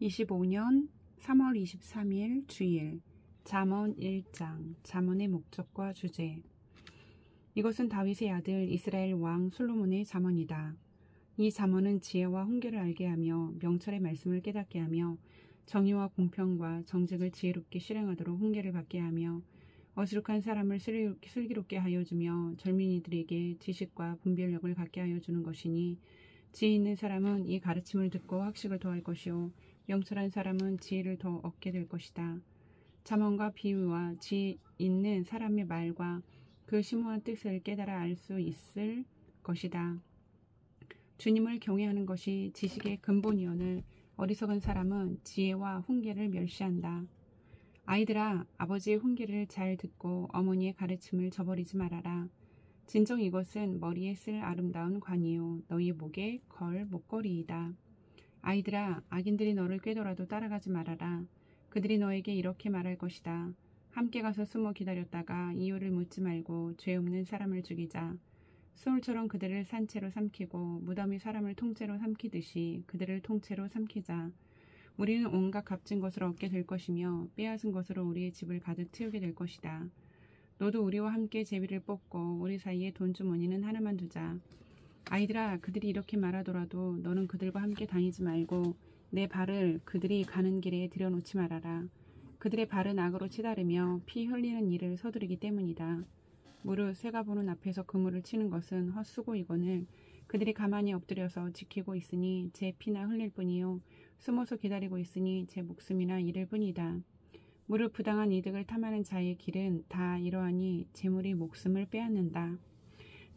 2025년 3월 23일 주일 잠언 1장 잠언의 목적과 주제. 이것은 다윗의 아들 이스라엘 왕 솔로몬의 잠언이다. 이 잠언은 지혜와 훈계를 알게 하며 명철의 말씀을 깨닫게 하며 정의와 공평과 정직을 지혜롭게 실행하도록 훈계를 받게 하며 어수룩한 사람을 슬기롭게 하여 주며 젊은이들에게 지식과 분별력을 갖게 하여 주는 것이니, 지혜 있는 사람은 이 가르침을 듣고 학식을 더할 것이요 명철한 사람은 지혜를 더 얻게 될 것이다. 잠언과 비유와 지혜 있는 사람의 말과 그 심오한 뜻을 깨달아 알 수 있을 것이다. 주님을 경외하는 것이 지식의 근본이오늘 어리석은 사람은 지혜와 훈계를 멸시한다. 아이들아, 아버지의 훈계를 잘 듣고 어머니의 가르침을 저버리지 말아라. 진정 이것은 머리에 쓸 아름다운 관이요 너희 목에 걸 목걸이이다. 아이들아, 악인들이 너를 꾀더라도 따라가지 말아라. 그들이 너에게 이렇게 말할 것이다. 함께 가서 숨어 기다렸다가 이유를 묻지 말고 죄 없는 사람을 죽이자. 소울처럼 그들을 산채로 삼키고 무덤이 사람을 통째로 삼키듯이 그들을 통째로 삼키자. 우리는 온갖 값진 것을 얻게 될 것이며 빼앗은 것으로 우리의 집을 가득 채우게 될 것이다. 너도 우리와 함께 제비를 뽑고 우리 사이에 돈주머니는 하나만 두자. 아이들아, 그들이 이렇게 말하더라도 너는 그들과 함께 다니지 말고 내 발을 그들이 가는 길에 들여놓지 말아라. 그들의 발은 악으로 치다르며 피 흘리는 일을 서두르기 때문이다. 무릇 새가 보는 앞에서 그물을 치는 것은 헛수고이거늘 그들이 가만히 엎드려서 지키고 있으니 제 피나 흘릴 뿐이요 숨어서 기다리고 있으니 제 목숨이나 잃을 뿐이다. 무릇 부당한 이득을 탐하는 자의 길은 다 이러하니 재물이 목숨을 빼앗는다.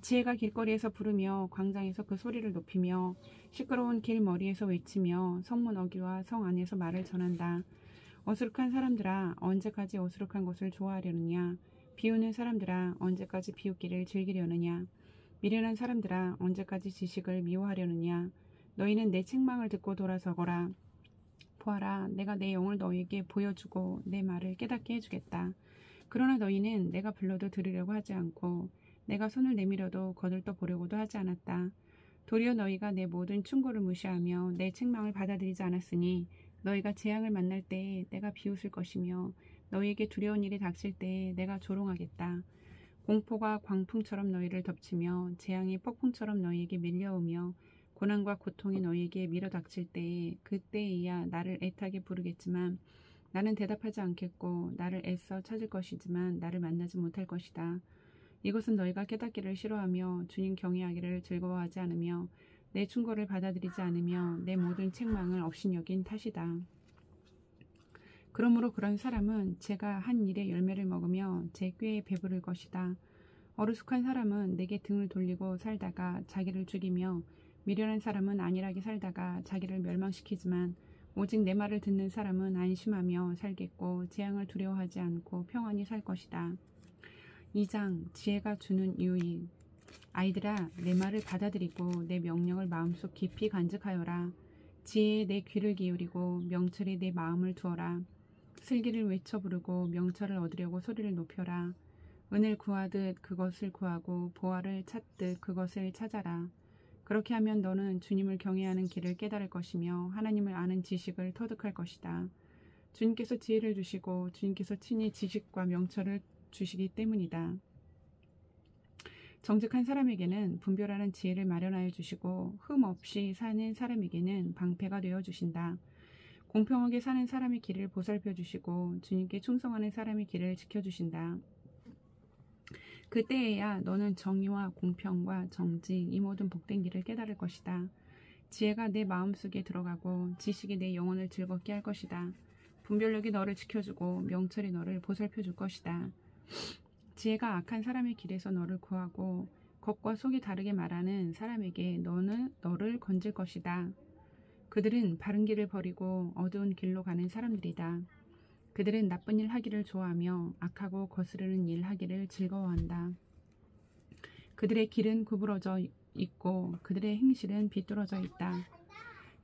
지혜가 길거리에서 부르며 광장에서 그 소리를 높이며 시끄러운 길 머리에서 외치며 성문 어귀와 성 안에서 말을 전한다. 어수룩한 사람들아, 언제까지 어수룩한 것을 좋아하려느냐? 비우는 사람들아, 언제까지 비웃기를 즐기려느냐? 미련한 사람들아, 언제까지 지식을 미워하려느냐? 너희는 내 책망을 듣고 돌아서거라. 보아라, 내가 내 영을 너희에게 보여주고 내 말을 깨닫게 해주겠다. 그러나 너희는 내가 불러도 들으려고 하지 않고 내가 손을 내밀어도 거들떠 보려고도 하지 않았다. 도리어 너희가 내 모든 충고를 무시하며 내 책망을 받아들이지 않았으니 너희가 재앙을 만날 때에 내가 비웃을 것이며 너희에게 두려운 일이 닥칠 때에 내가 조롱하겠다. 공포가 광풍처럼 너희를 덮치며 재앙이 폭풍처럼 너희에게 밀려오며 고난과 고통이 너희에게 밀어닥칠 때에 그때에야 나를 애타게 부르겠지만 나는 대답하지 않겠고 나를 애써 찾을 것이지만 나를 만나지 못할 것이다. 이것은 너희가 깨닫기를 싫어하며 주님 경외하기를 즐거워하지 않으며 내 충고를 받아들이지 않으며 내 모든 책망을 업신여긴 탓이다. 그러므로 그런 사람은 제가 한 일의 열매를 먹으며 제 꾀에 배부를 것이다. 어리숙한 사람은 내게 등을 돌리고 살다가 자기를 죽이며 미련한 사람은 안일하게 살다가 자기를 멸망시키지만 오직 내 말을 듣는 사람은 안심하며 살겠고 재앙을 두려워하지 않고 평안히 살 것이다. 2장 지혜가 주는 유익. 아이들아, 내 말을 받아들이고 내 명령을 마음속 깊이 간직하여라. 지혜에 내 귀를 기울이고 명철에 내 마음을 두어라. 슬기를 외쳐 부르고 명철을 얻으려고 소리를 높여라. 은을 구하듯 그것을 구하고 보화를 찾듯 그것을 찾아라. 그렇게 하면 너는 주님을 경외하는 길을 깨달을 것이며 하나님을 아는 지식을 터득할 것이다. 주님께서 지혜를 주시고 주님께서 친히 지식과 명철을 주시기 때문이다. 정직한 사람에게는 분별하는 지혜를 마련하여 주시고 흠 없이 사는 사람에게는 방패가 되어 주신다. 공평하게 사는 사람의 길을 보살펴 주시고 주님께 충성하는 사람의 길을 지켜주신다. 그때에야 너는 정의와 공평과 정직 이 모든 복된 길을 깨달을 것이다. 지혜가 내 마음속에 들어가고 지식이 내 영혼을 즐겁게 할 것이다. 분별력이 너를 지켜주고 명철이 너를 보살펴 줄 것이다. 지혜가 악한 사람의 길에서 너를 구하고 겉과 속이 다르게 말하는 사람에게 너를 건질 것이다. 그들은 바른 길을 버리고 어두운 길로 가는 사람들이다. 그들은 나쁜 일 하기를 좋아하며 악하고 거스르는 일 하기를 즐거워한다. 그들의 길은 구부러져 있고 그들의 행실은 비뚤어져 있다.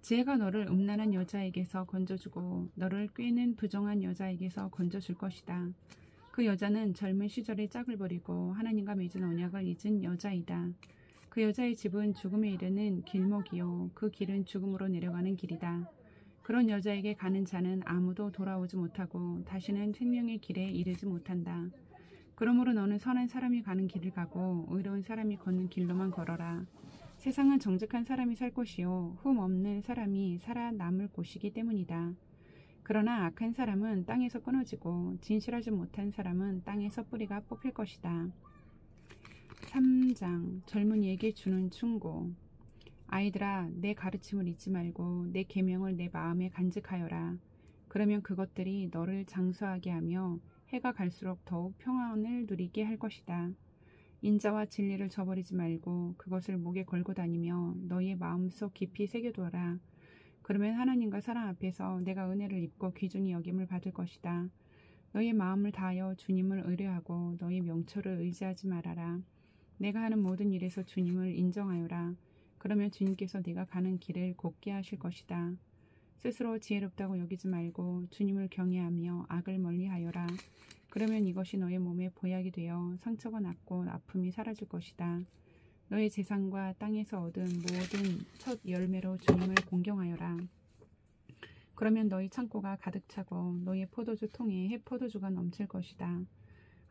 지혜가 너를 음란한 여자에게서 건져주고 너를 꾀는 부정한 여자에게서 건져줄 것이다. 그 여자는 젊은 시절의 짝을 버리고 하나님과 맺은 언약을 잊은 여자이다. 그 여자의 집은 죽음에 이르는 길목이요 그 길은 죽음으로 내려가는 길이다. 그런 여자에게 가는 자는 아무도 돌아오지 못하고 다시는 생명의 길에 이르지 못한다. 그러므로 너는 선한 사람이 가는 길을 가고 의로운 사람이 걷는 길로만 걸어라. 세상은 정직한 사람이 살 곳이요 흠 없는 사람이 살아남을 곳이기 때문이다. 그러나 악한 사람은 땅에서 끊어지고 진실하지 못한 사람은 땅에서 뿌리가 뽑힐 것이다. 3장 젊은이에게 주는 충고. 아이들아, 내 가르침을 잊지 말고 내 계명을 내 마음에 간직하여라. 그러면 그것들이 너를 장수하게 하며 해가 갈수록 더욱 평안을 누리게 할 것이다. 인자와 진리를 저버리지 말고 그것을 목에 걸고 다니며 너희의 마음속 깊이 새겨두어라. 그러면 하나님과 사람 앞에서 내가 은혜를 입고 귀중히 여김을 받을 것이다. 너희의 마음을 다하여 주님을 의뢰하고 너희 명철을 의지하지 말아라. 내가 하는 모든 일에서 주님을 인정하여라. 그러면 주님께서 내가 가는 길을 곧게 하실 것이다. 스스로 지혜롭다고 여기지 말고 주님을 경외하며 악을 멀리하여라. 그러면 이것이 너의 몸에 보약이 되어 상처가 낫고 아픔이 사라질 것이다. 너의 재산과 땅에서 얻은 모든 첫 열매로 주님을 공경하여라. 그러면 너희 창고가 가득 차고 너희의 포도주 통에 해포도주가 넘칠 것이다.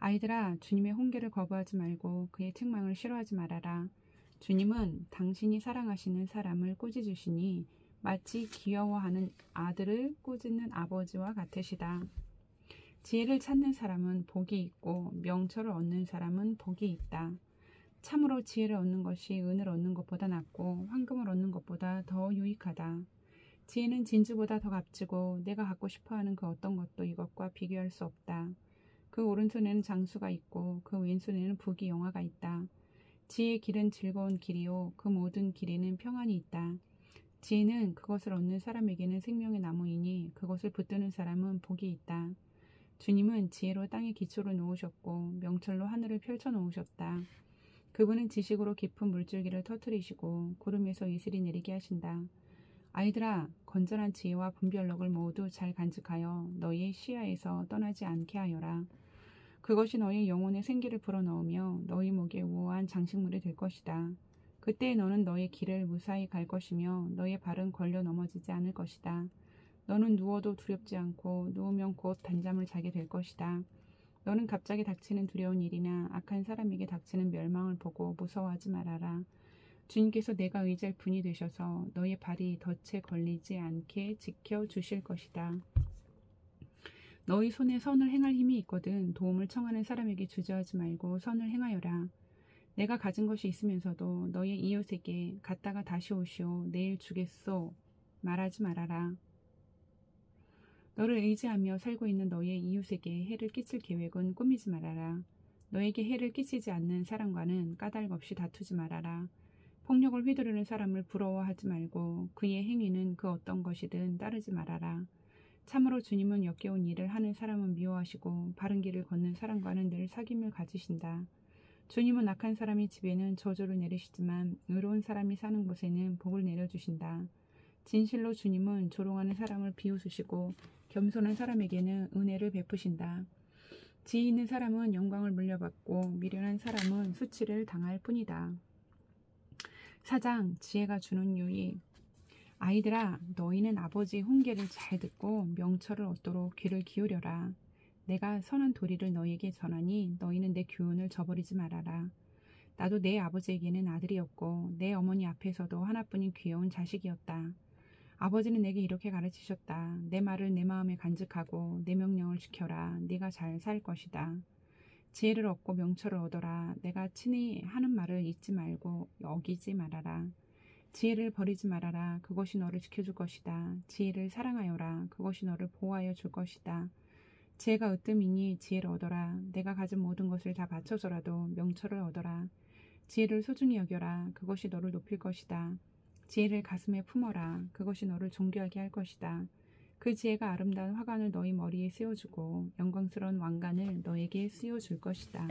아이들아, 주님의 훈계를 거부하지 말고 그의 책망을 싫어하지 말아라. 주님은 당신이 사랑하시는 사람을 꾸짖으시니 마치 귀여워하는 아들을 꾸짖는 아버지와 같으시다. 지혜를 찾는 사람은 복이 있고 명철을 얻는 사람은 복이 있다. 참으로 지혜를 얻는 것이 은을 얻는 것보다 낫고 황금을 얻는 것보다 더 유익하다. 지혜는 진주보다 더 값지고 내가 갖고 싶어하는 그 어떤 것도 이것과 비교할 수 없다. 그 오른손에는 장수가 있고 그 왼손에는 부귀 영화가 있다. 지혜의 길은 즐거운 길이요 그 모든 길에는 평안이 있다. 지혜는 그것을 얻는 사람에게는 생명의 나무이니 그것을 붙드는 사람은 복이 있다. 주님은 지혜로 땅의 기초를 놓으셨고 명철로 하늘을 펼쳐 놓으셨다. 그분은 지식으로 깊은 물줄기를 터뜨리시고 구름에서 이슬이 내리게 하신다. 아이들아, 건전한 지혜와 분별력을 모두 잘 간직하여 너희의 시야에서 떠나지 않게 하여라. 그것이 너희 영혼의 생기를 불어넣으며 너희 목에 우아한 장식물이 될 것이다. 그때 너는 너의 길을 무사히 갈 것이며 너의 발은 걸려 넘어지지 않을 것이다. 너는 누워도 두렵지 않고 누우면 곧 단잠을 자게 될 것이다. 너는 갑자기 닥치는 두려운 일이나 악한 사람에게 닥치는 멸망을 보고 무서워하지 말아라. 주님께서 내가 의지할 분이 되셔서 너의 발이 덫에 걸리지 않게 지켜주실 것이다. 너희 손에 선을 행할 힘이 있거든 도움을 청하는 사람에게 주저하지 말고 선을 행하여라. 내가 가진 것이 있으면서도 너희 이웃에게 갔다가 다시 오시오 내일 주겠소 말하지 말아라. 너를 의지하며 살고 있는 너희의 이웃에게 해를 끼칠 계획은 꾸미지 말아라. 너에게 해를 끼치지 않는 사람과는 까닭 없이 다투지 말아라. 폭력을 휘두르는 사람을 부러워하지 말고 그의 행위는 그 어떤 것이든 따르지 말아라. 참으로 주님은 역겨운 일을 하는 사람은 미워하시고 바른 길을 걷는 사람과는 늘 사귐을 가지신다. 주님은 악한 사람의 집에는 저주를 내리시지만 의로운 사람이 사는 곳에는 복을 내려주신다. 진실로 주님은 조롱하는 사람을 비웃으시고 겸손한 사람에게는 은혜를 베푸신다. 지혜 있는 사람은 영광을 물려받고 미련한 사람은 수치를 당할 뿐이다. 4장 지혜가 주는 유익. 아이들아, 너희는 아버지의 훈계를 잘 듣고 명철을 얻도록 귀를 기울여라. 내가 선한 도리를 너희에게 전하니 너희는 내 교훈을 저버리지 말아라. 나도 내 아버지에게는 아들이었고 내 어머니 앞에서도 하나뿐인 귀여운 자식이었다. 아버지는 내게 이렇게 가르치셨다. 내 말을 내 마음에 간직하고 내 명령을 지켜라. 네가 잘 살 것이다. 지혜를 얻고 명철을 얻어라. 내가 친히 하는 말을 잊지 말고 어기지 말아라. 지혜를 버리지 말아라. 그것이 너를 지켜줄 것이다. 지혜를 사랑하여라. 그것이 너를 보호하여 줄 것이다. 지혜가 으뜸이니 지혜를 얻어라. 내가 가진 모든 것을 다 바쳐서라도 명철을 얻어라. 지혜를 소중히 여겨라. 그것이 너를 높일 것이다. 지혜를 가슴에 품어라. 그것이 너를 존귀하게 할 것이다. 그 지혜가 아름다운 화관을 너희 머리에 씌워주고 영광스러운 왕관을 너에게 씌워줄 것이다.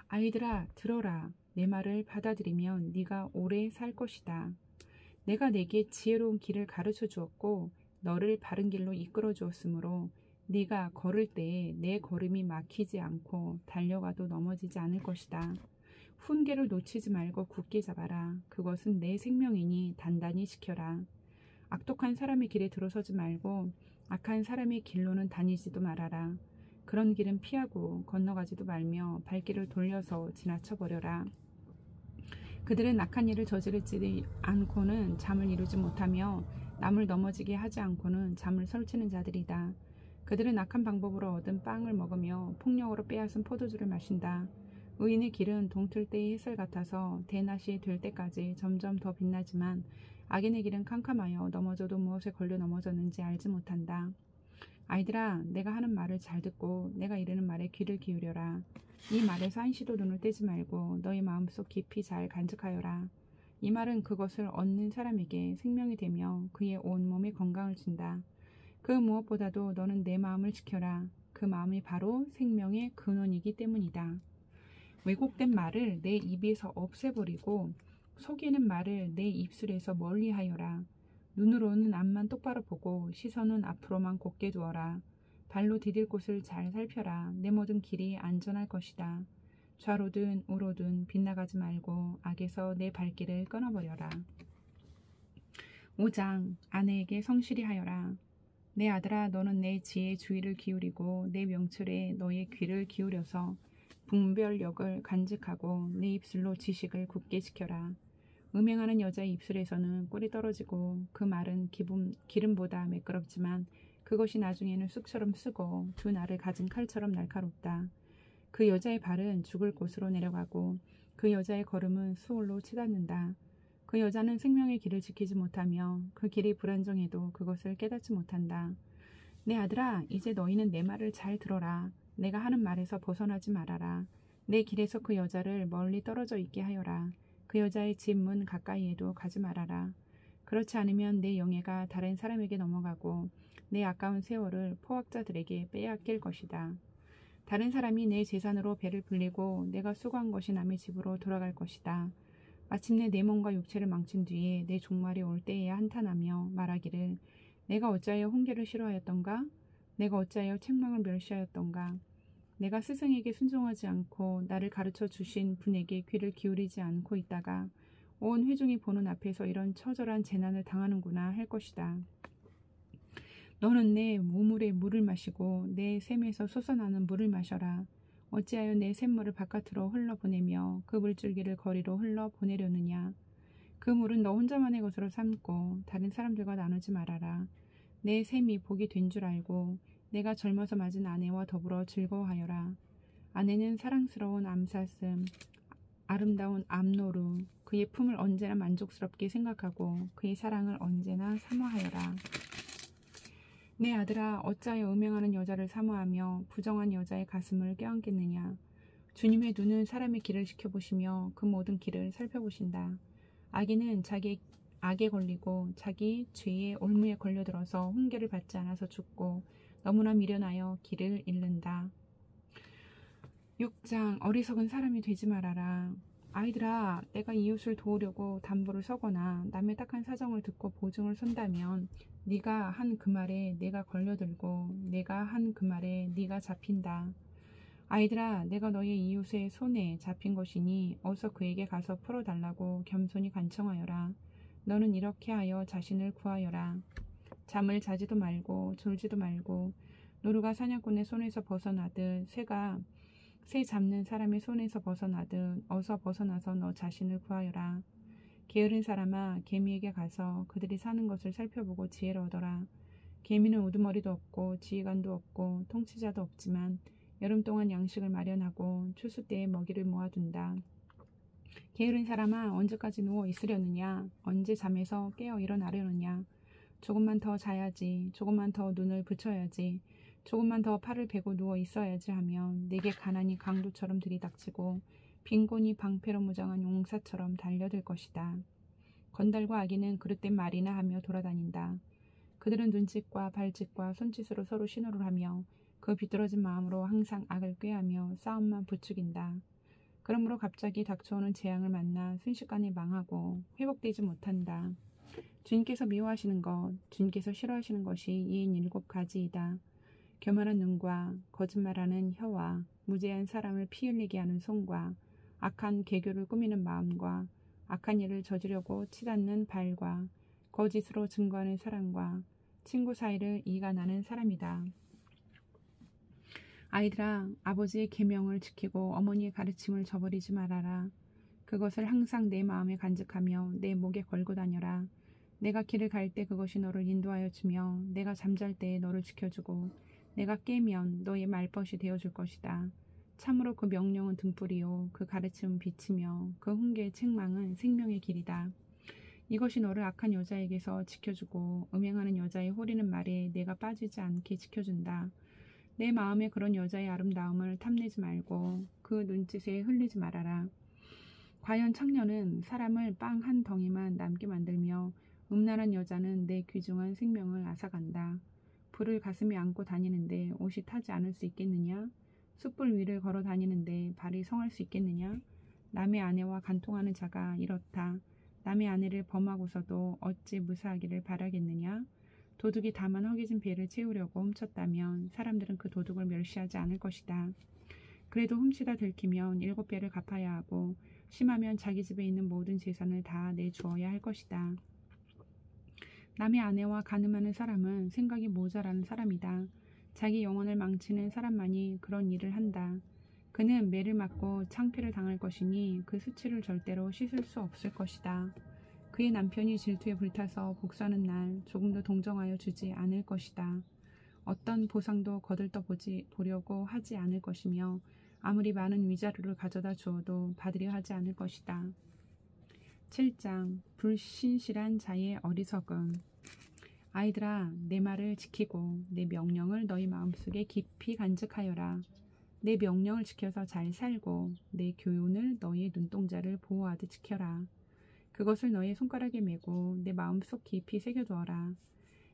아이들아, 들어라. 내 말을 받아들이면 네가 오래 살 것이다. 내가 내게 지혜로운 길을 가르쳐 주었고 너를 바른 길로 이끌어 주었으므로 네가 걸을 때에 내 걸음이 막히지 않고 달려가도 넘어지지 않을 것이다. 훈계를 놓치지 말고 굳게 잡아라. 그것은 내 생명이니 단단히 지켜라. 악독한 사람의 길에 들어서지 말고 악한 사람의 길로는 다니지도 말아라. 그런 길은 피하고 건너가지도 말며 발길을 돌려서 지나쳐버려라. 그들은 악한 일을 저지르지 않고는 잠을 이루지 못하며 남을 넘어지게 하지 않고는 잠을 설치는 자들이다. 그들은 악한 방법으로 얻은 빵을 먹으며 폭력으로 빼앗은 포도주를 마신다. 의인의 길은 동틀 때의 햇살 같아서 대낮이 될 때까지 점점 더 빛나지만 악인의 길은 캄캄하여 넘어져도 무엇에 걸려 넘어졌는지 알지 못한다. 아이들아, 내가 하는 말을 잘 듣고 내가 이르는 말에 귀를 기울여라. 이 말에서 한시도 눈을 떼지 말고 너희 마음속 깊이 잘 간직하여라. 이 말은 그것을 얻는 사람에게 생명이 되며 그의 온몸에 건강을 준다. 그 무엇보다도 너는 내 마음을 지켜라. 그 마음이 바로 생명의 근원이기 때문이다. 왜곡된 말을 내 입에서 없애버리고 속이는 말을 내 입술에서 멀리하여라. 눈으로는 앞만 똑바로 보고 시선은 앞으로만 곧게 두어라. 발로 디딜 곳을 잘 살펴라. 내 모든 길이 안전할 것이다. 좌로든 우로든 빗나가지 말고 악에서 내 발길을 끊어버려라. 5장 아내에게 성실히 하여라. 내 아들아, 너는 내 지혜에 주의를 기울이고 내 명철에 너의 귀를 기울여서 분별력을 간직하고 내 입술로 지식을 굳게 지켜라. 음행하는 여자의 입술에서는 꿀이 떨어지고 그 말은 기름보다 매끄럽지만 그것이 나중에는 쑥처럼 쓰고 두 날을 가진 칼처럼 날카롭다. 그 여자의 발은 죽을 곳으로 내려가고 그 여자의 걸음은 수올로 치닫는다. 그 여자는 생명의 길을 지키지 못하며 그 길이 불안정해도 그것을 깨닫지 못한다. 내 아들아, 이제 너희는 내 말을 잘 들어라. 내가 하는 말에서 벗어나지 말아라. 내 길에서 그 여자를 멀리 떨어져 있게 하여라. 그 여자의 집 문 가까이에도 가지 말아라. 그렇지 않으면 내 영예가 다른 사람에게 넘어가고 내 아까운 세월을 포악자들에게 빼앗길 것이다. 다른 사람이 내 재산으로 배를 불리고 내가 수고한 것이 남의 집으로 돌아갈 것이다. 마침내 내 몸과 육체를 망친 뒤에 내 종말이 올 때에야 한탄하며 말하기를 내가 어찌하여 훈계를 싫어하였던가? 내가 어찌하여 책망을 멸시하였던가? 내가 스승에게 순종하지 않고 나를 가르쳐 주신 분에게 귀를 기울이지 않고 있다가 온 회중이 보는 앞에서 이런 처절한 재난을 당하는구나 할 것이다. 너는 내 우물의 물을 마시고 내 샘에서 솟아나는 물을 마셔라. 어찌하여 내 샘물을 바깥으로 흘러보내며 그 물줄기를 거리로 흘러보내려느냐. 그 물은 너 혼자만의 것으로 삼고 다른 사람들과 나누지 말아라. 내 샘이 복이 된 줄 알고 내가 젊어서 맞은 아내와 더불어 즐거워하여라. 아내는 사랑스러운 암사슴, 아름다운 암노루, 그의 품을 언제나 만족스럽게 생각하고 그의 사랑을 언제나 사모하여라. 내 아들아, 어찌하여 음행하는 여자를 사모하며 부정한 여자의 가슴을 껴안겠느냐. 주님의 눈은 사람의 길을 지켜보시며 그 모든 길을 살펴보신다. 악인은 자기 악에 걸리고 자기 죄의 올무에 걸려들어서 훈계를 받지 않아서 죽고 너무나 미련하여 길을 잃는다. 6장 어리석은 사람이 되지 말아라. 아이들아, 내가 이웃을 도우려고 담보를 서거나 남의 딱한 사정을 듣고 보증을 선다면 네가 한 그 말에 내가 걸려들고 내가 한 그 말에 네가 잡힌다. 아이들아, 내가 너의 이웃의 손에 잡힌 것이니 어서 그에게 가서 풀어달라고 겸손히 간청하여라. 너는 이렇게 하여 자신을 구하여라. 잠을 자지도 말고 졸지도 말고 노루가 사냥꾼의 손에서 벗어나듯 쇠가 새 잡는 사람의 손에서 벗어나듯 어서 벗어나서 너 자신을 구하여라. 게으른 사람아, 개미에게 가서 그들이 사는 것을 살펴보고 지혜를 얻어라. 개미는 우두머리도 없고 지휘관도 없고 통치자도 없지만 여름 동안 양식을 마련하고 추수 때에 먹이를 모아둔다. 게으른 사람아, 언제까지 누워 있으려느냐? 언제 잠에서 깨어 일어나려느냐? 조금만 더 자야지, 조금만 더 눈을 붙여야지, 조금만 더 팔을 베고 누워 있어야지 하면 내게 가난이 강도처럼 들이닥치고 빈곤이 방패로 무장한 용사처럼 달려들 것이다. 건달과 악인은 그릇된 말이나 하며 돌아다닌다. 그들은 눈짓과 발짓과 손짓으로 서로 신호를 하며 그 비뚤어진 마음으로 항상 악을 꾀하며 싸움만 부추긴다. 그러므로 갑자기 닥쳐오는 재앙을 만나 순식간에 망하고 회복되지 못한다. 주님께서 미워하시는 것, 주님께서 싫어하시는 것이 이 7가지이다. 교만한 눈과 거짓말하는 혀와 무죄한 사람을 피 흘리게 하는 손과 악한 계교를 꾸미는 마음과 악한 일을 저지르려고 치닫는 발과 거짓으로 증거하는 사람과 친구 사이를 이간하는 사람이다. 아이들아, 아버지의 계명을 지키고 어머니의 가르침을 저버리지 말아라. 그것을 항상 내 마음에 간직하며 내 목에 걸고 다녀라. 내가 길을 갈 때 그것이 너를 인도하여 주며 내가 잠잘 때에 너를 지켜주고 내가 깨면 너의 말벗이 되어줄 것이다. 참으로 그 명령은 등불이요 그 가르침은 빛이며 그 훈계의 책망은 생명의 길이다. 이것이 너를 악한 여자에게서 지켜주고 음행하는 여자의 호리는 말에 내가 빠지지 않게 지켜준다. 내 마음에 그런 여자의 아름다움을 탐내지 말고 그 눈짓에 흘리지 말아라. 과연 창녀는 사람을 빵 한 덩이만 남게 만들며 음란한 여자는 내 귀중한 생명을 앗아간다. 불을 가슴에 안고 다니는데 옷이 타지 않을 수 있겠느냐? 숯불 위를 걸어 다니는데 발이 성할 수 있겠느냐? 남의 아내와 간통하는 자가 이렇다. 남의 아내를 범하고서도 어찌 무사하기를 바라겠느냐? 도둑이 다만 허기진 배를 채우려고 훔쳤다면 사람들은 그 도둑을 멸시하지 않을 것이다. 그래도 훔치다 들키면 7배를 갚아야 하고 심하면 자기 집에 있는 모든 재산을 다 내주어야 할 것이다. 남의 아내와 간음하는 사람은 생각이 모자라는 사람이다. 자기 영혼을 망치는 사람만이 그런 일을 한다. 그는 매를 맞고 창피를 당할 것이니 그 수치를 절대로 씻을 수 없을 것이다. 그의 남편이 질투에 불타서 복수하는 날 조금도 동정하여 주지 않을 것이다. 어떤 보상도 보려고 하지 않을 것이며 아무리 많은 위자료를 가져다 주어도 받으려 하지 않을 것이다. 7장 불신실한 자의 어리석음. 아이들아, 내 말을 지키고 내 명령을 너희 마음속에 깊이 간직하여라. 내 명령을 지켜서 잘 살고 내 교훈을 너희의 눈동자를 보호하듯 지켜라. 그것을 너희의 손가락에 메고 내 마음속 깊이 새겨두어라.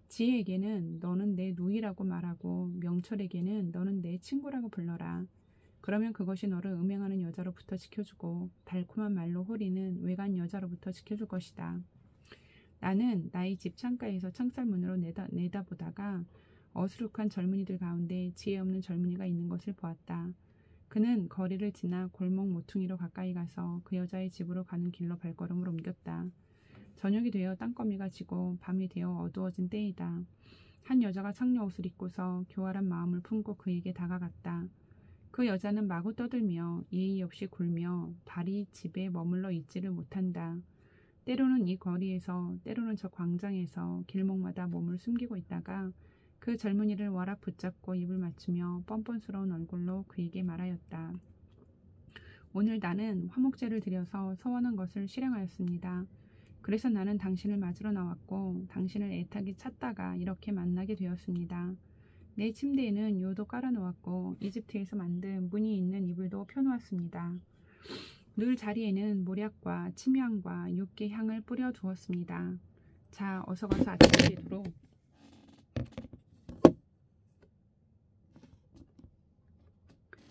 지혜에게는 너는 내 누이라고 말하고 명철에게는 너는 내 친구라고 불러라. 그러면 그것이 너를 음행하는 여자로부터 지켜주고 달콤한 말로 호리는 외간 여자로부터 지켜줄 것이다. 나는 나의 집 창가에서 창살문으로 내다보다가 어수룩한 젊은이들 가운데 지혜 없는 젊은이가 있는 것을 보았다. 그는 거리를 지나 골목 모퉁이로 가까이 가서 그 여자의 집으로 가는 길로 발걸음을 옮겼다. 저녁이 되어 땅거미가 지고 밤이 되어 어두워진 때이다. 한 여자가 창녀 옷을 입고서 교활한 마음을 품고 그에게 다가갔다. 그 여자는 마구 떠들며 예의 없이 굴며 발이 집에 머물러 있지를 못한다. 때로는 이 거리에서 때로는 저 광장에서 길목마다 몸을 숨기고 있다가 그 젊은이를 와락 붙잡고 입을 맞추며 뻔뻔스러운 얼굴로 그에게 말하였다. 오늘 나는 화목제를 드려서 서원한 것을 실행하였습니다. 그래서 나는 당신을 맞으러 나왔고 당신을 애타게 찾다가 이렇게 만나게 되었습니다. 내 침대에는 요도 깔아놓았고 이집트에서 만든 무늬 있는 이불도 펴놓았습니다. 늘 자리에는 모략과 침향과 육개 향을 뿌려 두었습니다. 자, 어서 가서 아침 제도로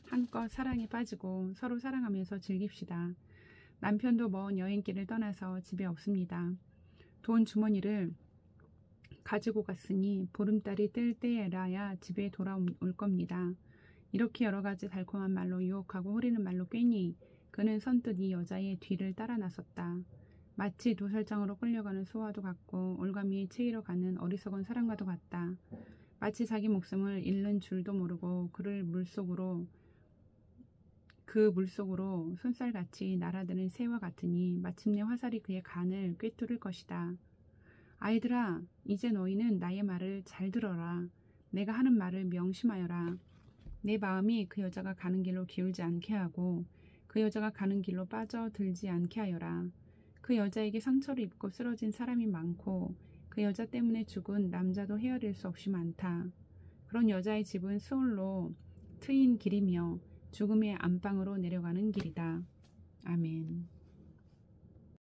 한껏 사랑에 빠지고 서로 사랑하면서 즐깁시다. 남편도 먼 여행길을 떠나서 집에 없습니다. 돈 주머니를 가지고 갔으니 보름달이 뜰 때라야 집에 돌아올 겁니다. 이렇게 여러 가지 달콤한 말로 유혹하고 호리는 말로 꿰니 그는 선뜻 이 여자의 뒤를 따라 나섰다. 마치 도살장으로 끌려가는 소와도 같고 올가미에 채이러 가는 어리석은 사람과도 같다. 마치 자기 목숨을 잃는 줄도 모르고 그 물속으로 손살같이 날아드는 새와 같으니 마침내 화살이 그의 간을 꿰뚫을 것이다. 아이들아, 이제 너희는 나의 말을 잘 들어라. 내가 하는 말을 명심하여라. 내 마음이 그 여자가 가는 길로 기울지 않게 하고 그 여자가 가는 길로 빠져들지 않게 하여라. 그 여자에게 상처를 입고 쓰러진 사람이 많고 그 여자 때문에 죽은 남자도 헤아릴 수 없이 많다. 그런 여자의 집은 스올로 트인 길이며 죽음의 안방으로 내려가는 길이다. 아멘.